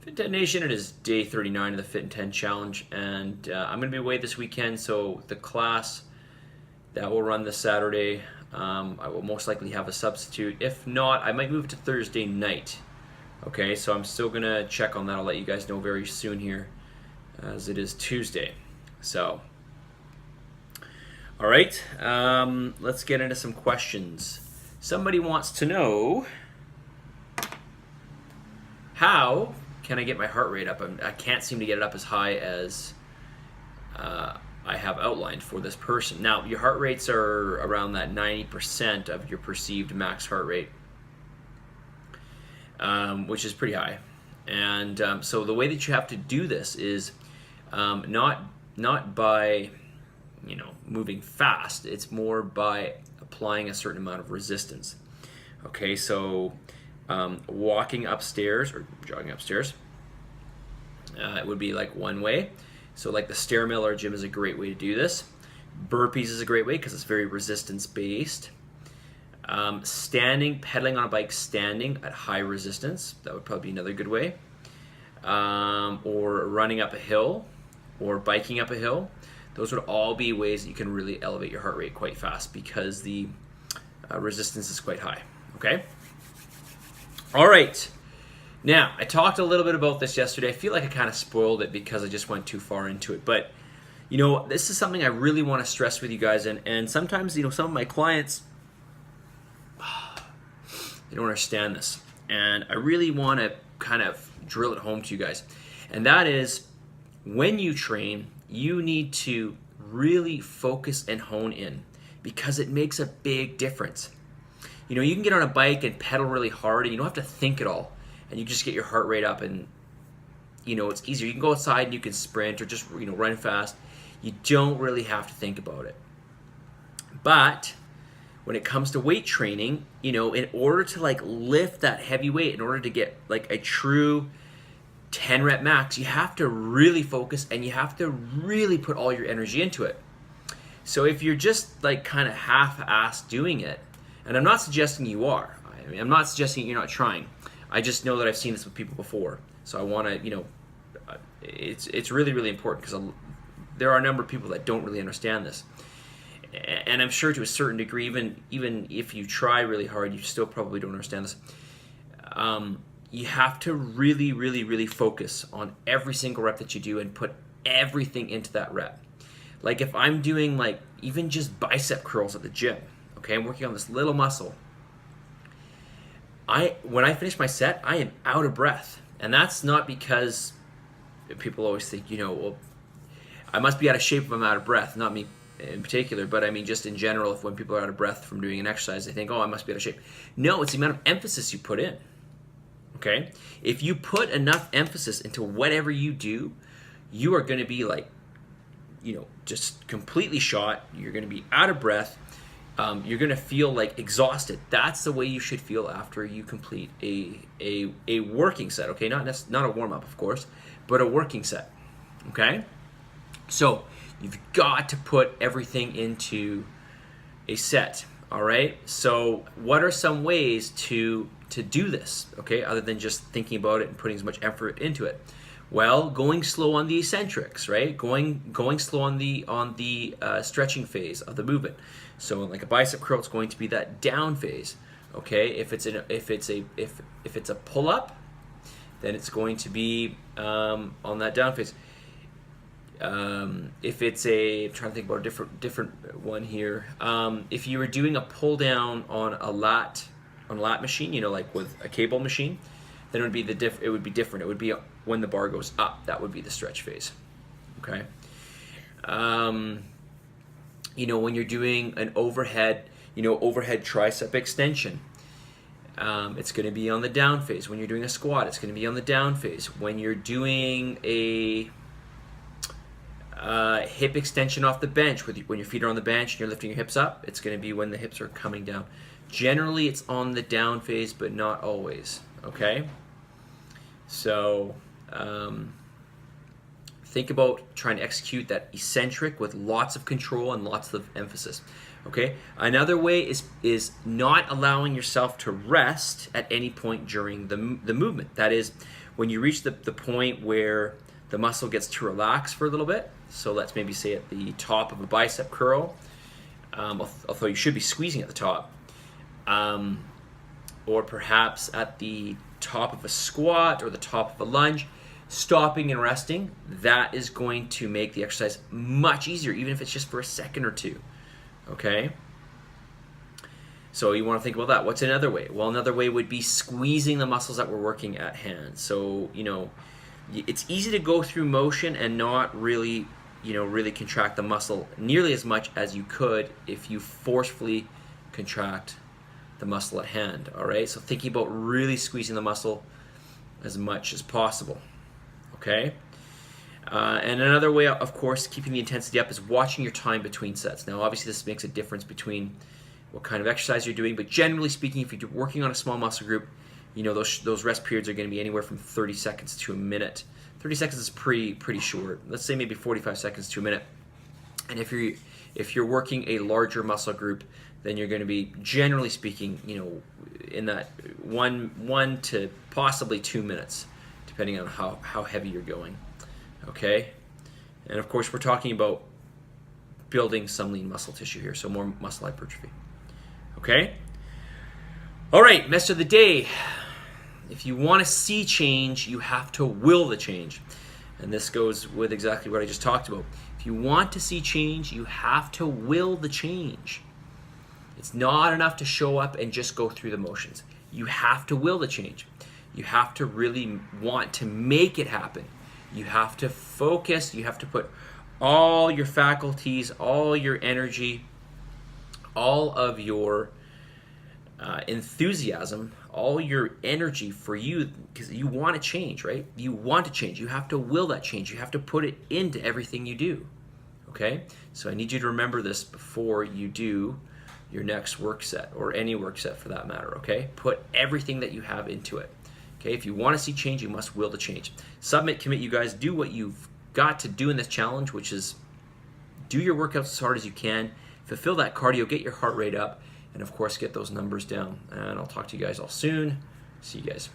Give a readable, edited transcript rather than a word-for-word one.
Fit 10 Nation, it is day 39 of the Fit in 10 Challenge, and I'm going to be away this weekend, so the class that will run this Saturday, I will most likely have a substitute. If not, I might move to Thursday night. Okay, so I'm still going to check on that. I'll let you guys know very soon here, as it is Tuesday. So, all right, let's get into some questions. Somebody wants to know, how can I get my heart rate up? I can't seem to get it up as high as I have outlined for this person. Now, your heart rates are around that 90% of your perceived max heart rate, which is pretty high. And so the way that you have to do this is not by moving fast. It's more by applying a certain amount of resistance. Okay, so walking upstairs or jogging upstairs, it would be like one way. So like the stair mill or gym is a great way to do this. Burpees is a great way because it's very resistance based. Pedaling on a bike standing at high resistance, that would probably be another good way. Or running up a hill or biking up a hill. Those would all be ways that you can really elevate your heart rate quite fast because the resistance is quite high. Okay? All right. Now, I talked a little bit about this yesterday. I feel like I kind of spoiled it because I just went too far into it. But, this is something I really want to stress with you guys. And sometimes, some of my clients, they don't understand this. And I really want to kind of drill it home to you guys. And that is, when you train, you need to really focus and hone in because it makes a big difference. You can get on a bike and pedal really hard and you don't have to think at all. And you just get your heart rate up and, it's easier. You can go outside and you can sprint or just, run fast. You don't really have to think about it. But when it comes to weight training, in order to lift that heavy weight, in order to get a true 10 rep max, you have to really focus and you have to really put all your energy into it. So if you're just kind of half-assed doing it, and I'm not suggesting you are. I'm not suggesting you're not trying. I just know that I've seen this with people before. So I want to, it's really, really important because there are a number of people that don't really understand this. And I'm sure to a certain degree, even if you try really hard, you still probably don't understand this. You have to really, really, really focus on every single rep that you do and put everything into that rep. Like if I'm doing even just bicep curls at the gym, okay, I'm working on this little muscle. When I finish my set, I am out of breath. And that's not because people always think, well, I must be out of shape if I'm out of breath. Not me in particular, but I mean just in general, if when people are out of breath from doing an exercise, they think, oh, I must be out of shape. No, it's the amount of emphasis you put in. Okay? If you put enough emphasis into whatever you do, you are going to be just completely shot. You're going to be out of breath. You're going to feel exhausted. That's the way you should feel after you complete a working set, okay? Not a warm-up, of course, but a working set, okay? So you've got to put everything into a set, all right? So what are some ways to do this, okay, other than just thinking about it and putting as much effort into it? Well, going slow on the eccentrics, right? Going slow on the stretching phase of the movement. So like a bicep curl, it's going to be that down phase. Okay, if it's a pull up, then it's going to be on that down phase. If it's I'm trying to think about a different one here. If you were doing a pull down on a lat machine, like with a cable machine, then it would be different. It would be when the bar goes up. That would be the stretch phase. Okay. When you're doing an overhead tricep extension, it's going to be on the down phase. When you're doing a squat, it's going to be on the down phase. When you're doing a hip extension off the bench, when your feet are on the bench and you're lifting your hips up, it's going to be when the hips are coming down. Generally, it's on the down phase, but not always. Okay? So, think about trying to execute that eccentric with lots of control and lots of emphasis. Okay? Another way is not allowing yourself to rest at any point during the movement. That is, When you reach the point where the muscle gets to relax for a little bit, so let's maybe say at the top of a bicep curl, although you should be squeezing at the top, or perhaps at the top of a squat or the top of a lunge, stopping and resting, that is going to make the exercise much easier, even if it's just for a second or two, okay? So you want to think about that. What's another way? Well, another way would be squeezing the muscles that we're working at hand. So, it's easy to go through motion and not really, really contract the muscle nearly as much as you could if you forcefully contract the muscle at hand, all right? So thinking about really squeezing the muscle as much as possible. Okay, and another way, of course, keeping the intensity up is watching your time between sets. Now, obviously, this makes a difference between what kind of exercise you're doing, but generally speaking, if you're working on a small muscle group, those rest periods are going to be anywhere from 30 seconds to a minute. 30 seconds is pretty short. Let's say maybe 45 seconds to a minute. And if you're working a larger muscle group, then you're going to be, generally speaking, in that one to possibly 2 minutes, depending on how heavy you're going, okay? And of course, we're talking about building some lean muscle tissue here, so more muscle hypertrophy, okay? All right, message of the day. If you want to see change, you have to will the change. And this goes with exactly what I just talked about. If you want to see change, you have to will the change. It's not enough to show up and just go through the motions. You have to will the change. You have to really want to make it happen. You have to focus. You have to put all your faculties, all your energy, all of your enthusiasm, all your energy for you, because you want to change, right? You want to change. You have to will that change. You have to put it into everything you do, okay? So I need you to remember this before you do your next work set, or any work set for that matter, okay? Put everything that you have into it. Okay, if you want to see change, you must will to change. Submit, commit, you guys. Do what you've got to do in this challenge, which is do your workouts as hard as you can. Fulfill that cardio, get your heart rate up, and of course, get those numbers down. And I'll talk to you guys all soon. See you guys.